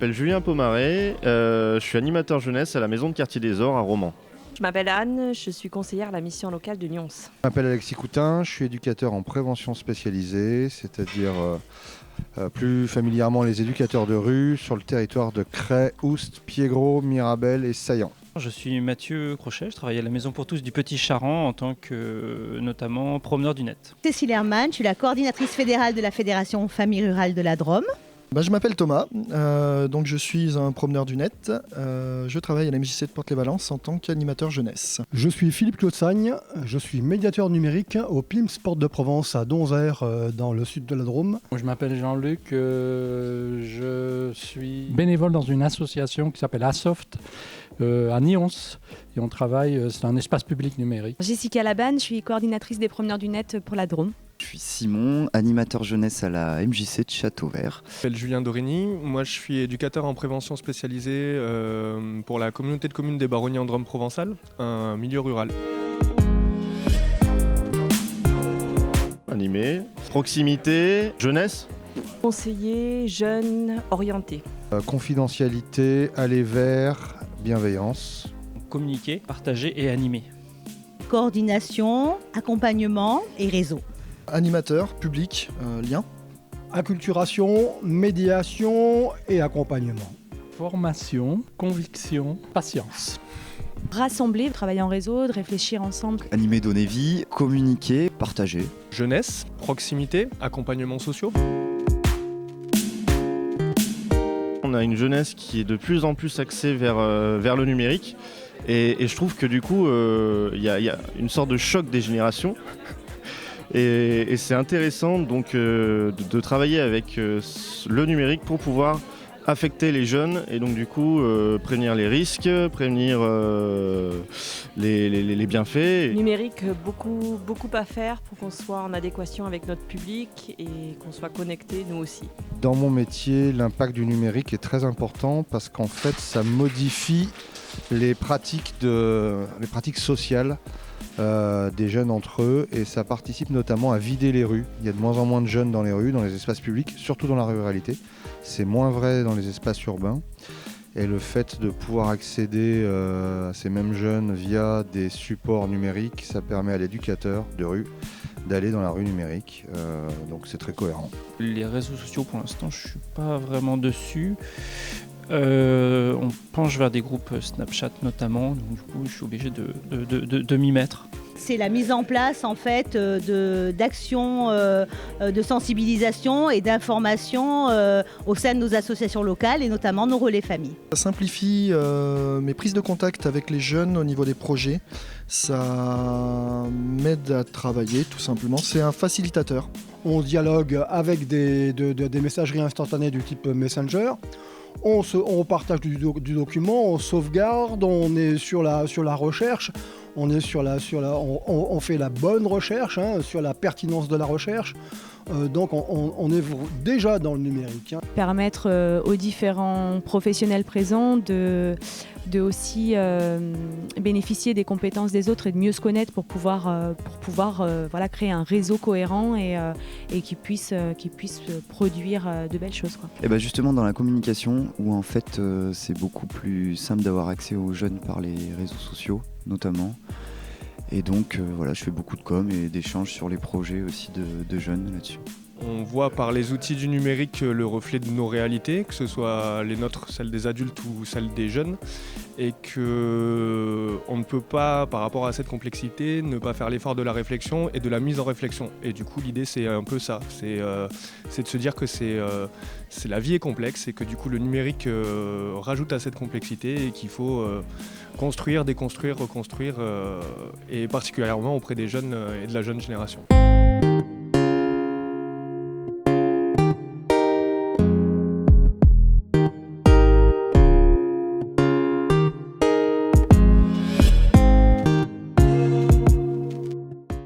m'appelle Julien Pomaré, je suis animateur jeunesse à la Maison de Quartier des Ors à Romans. Je m'appelle Anne, je suis conseillère à la mission locale de Nyons. Je m'appelle Alexis Coutin, je suis éducateur en prévention spécialisée, c'est-à-dire plus familièrement les éducateurs de rue sur le territoire de Cray, Oust, Piégros, Mirabel et Saillant. Je suis Mathieu Crochet, je travaille à la Maison pour tous du Petit Charent en tant que notamment promeneur du net. Cécile Hermann, je suis la coordinatrice fédérale de la Fédération Famille Rurale de la Drôme. Je m'appelle Thomas, donc je suis un promeneur du net. Je travaille à la MJC de Porte-les-Valences en tant qu'animateur jeunesse. Je suis Philippe Claude-Sagne, je suis médiateur numérique au PIMS Porte de Provence à Donzère dans le sud de la Drôme. Je m'appelle Jean-Luc, je suis bénévole dans une association qui s'appelle Asoft à Nyons et on travaille, c'est un espace public numérique. Jessica Labanne, je suis coordinatrice des promeneurs du net pour la Drôme. Je suis Simon, animateur jeunesse à la MJC de Châteauvert. Je m'appelle Julien Dorini, moi je suis éducateur en prévention spécialisée pour la communauté de communes des Baronnies en Drôme provençale, un milieu rural. Animé, proximité, jeunesse. Conseiller, jeune, orienté. Confidentialité, aller vers, bienveillance. Communiquer, partager et animer. Coordination, accompagnement et réseau. Animateur, public, lien. Acculturation, médiation et accompagnement. Formation, conviction, patience. Rassembler, travailler en réseau, de réfléchir ensemble. Animer, donner vie, communiquer, partager. Jeunesse, proximité, accompagnement social. On a une jeunesse qui est de plus en plus axée vers le numérique et je trouve que du coup il y a une sorte de choc des générations et c'est intéressant donc de travailler avec le numérique pour pouvoir affecter les jeunes et donc du coup prévenir les risques, prévenir les bienfaits. Numérique, beaucoup à faire pour qu'on soit en adéquation avec notre public et qu'on soit connecté nous aussi. Dans mon métier, l'impact du numérique est très important parce qu'en fait, ça modifie les pratiques sociales des jeunes entre eux et ça participe notamment à vider les rues. Il y a de moins en moins de jeunes dans les rues, dans les espaces publics, surtout dans la ruralité. C'est moins vrai dans les espaces urbains. Et le fait de pouvoir accéder à ces mêmes jeunes via des supports numériques, ça permet à l'éducateur de rue d'aller dans la rue numérique. Donc c'est très cohérent. Les réseaux sociaux, pour l'instant, je ne suis pas vraiment dessus. On penche vers des groupes Snapchat notamment, donc du coup je suis obligé de m'y mettre. C'est la mise en place en fait d'actions de sensibilisation et d'information au sein de nos associations locales et notamment nos relais familles. Ça simplifie mes prises de contact avec les jeunes au niveau des projets. Ça m'aide à travailler tout simplement. C'est un facilitateur. On dialogue avec des messageries instantanées du type Messenger. On partage du document, on sauvegarde, on est sur la recherche, on fait la bonne recherche, sur la pertinence de la recherche. Donc on est déjà dans le numérique. Permettre aux différents professionnels présents de aussi bénéficier des compétences des autres et de mieux se connaître pour pouvoir créer un réseau cohérent et qui puisse produire de belles choses, quoi. Et justement dans la communication où en fait c'est beaucoup plus simple d'avoir accès aux jeunes par les réseaux sociaux notamment. Et donc je fais beaucoup de com et d'échanges sur les projets aussi de jeunes là-dessus. On voit par les outils du numérique le reflet de nos réalités, que ce soit les nôtres, celles des adultes ou celles des jeunes, et qu'on ne peut pas, par rapport à cette complexité, ne pas faire l'effort de la réflexion et de la mise en réflexion. Et du coup, l'idée, c'est un peu ça, c'est de se dire que la vie est complexe et que du coup, le numérique rajoute à cette complexité et qu'il faut construire, déconstruire, reconstruire, et particulièrement auprès des jeunes et de la jeune génération.